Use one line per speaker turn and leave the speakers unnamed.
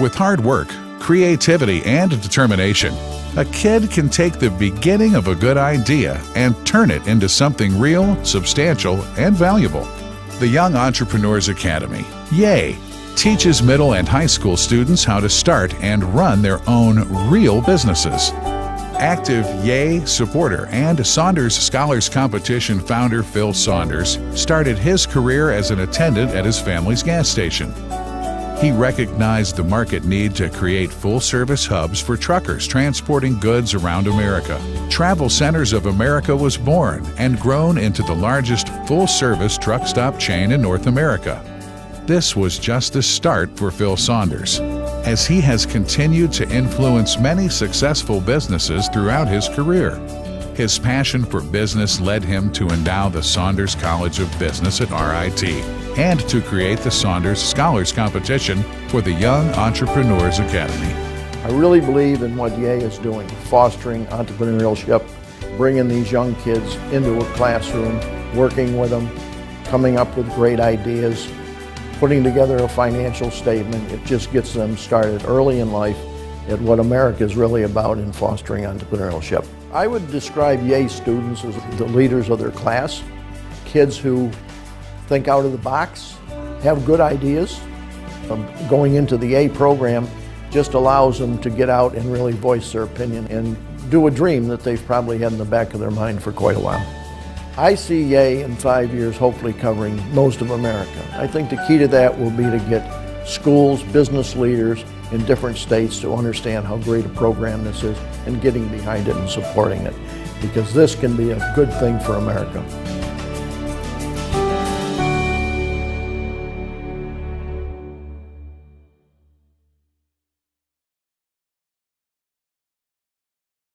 With hard work, creativity, and determination, a kid can take the beginning of a good idea and turn it into something real, substantial, and valuable. The Young Entrepreneurs Academy, YAY, teaches middle and high school students how to start and run their own real businesses. Active YAY supporter and Saunders Scholars Competition founder Phil Saunders started his career as an attendant at his family's gas station. He recognized the market need to create full-service hubs for truckers transporting goods around America. Travel Centers of America was born and grown into the largest full-service truck stop chain in North America. This was just the start for Phil Saunders, as he has continued to influence many successful businesses throughout his career. His passion for business led him to endow the Saunders College of Business at RIT and to create the Saunders Scholars Competition for the Young Entrepreneurs Academy.
I really believe in what YAY is doing, fostering entrepreneurship, bringing these young kids into a classroom, working with them, coming up with great ideas, putting together a financial statement. It just gets them started early in life at what America is really about in fostering entrepreneurship. I would describe YAY students as the leaders of their class, kids who think out of the box, have good ideas. Going into the YAY program just allows them to get out and really voice their opinion and do a dream that they've probably had in the back of their mind for quite a while. I see YAY in 5 years hopefully covering most of America. I think the key to that will be to get schools, business leaders in different states to understand how great a program this is and getting behind it and supporting it, because this can be a good thing for America.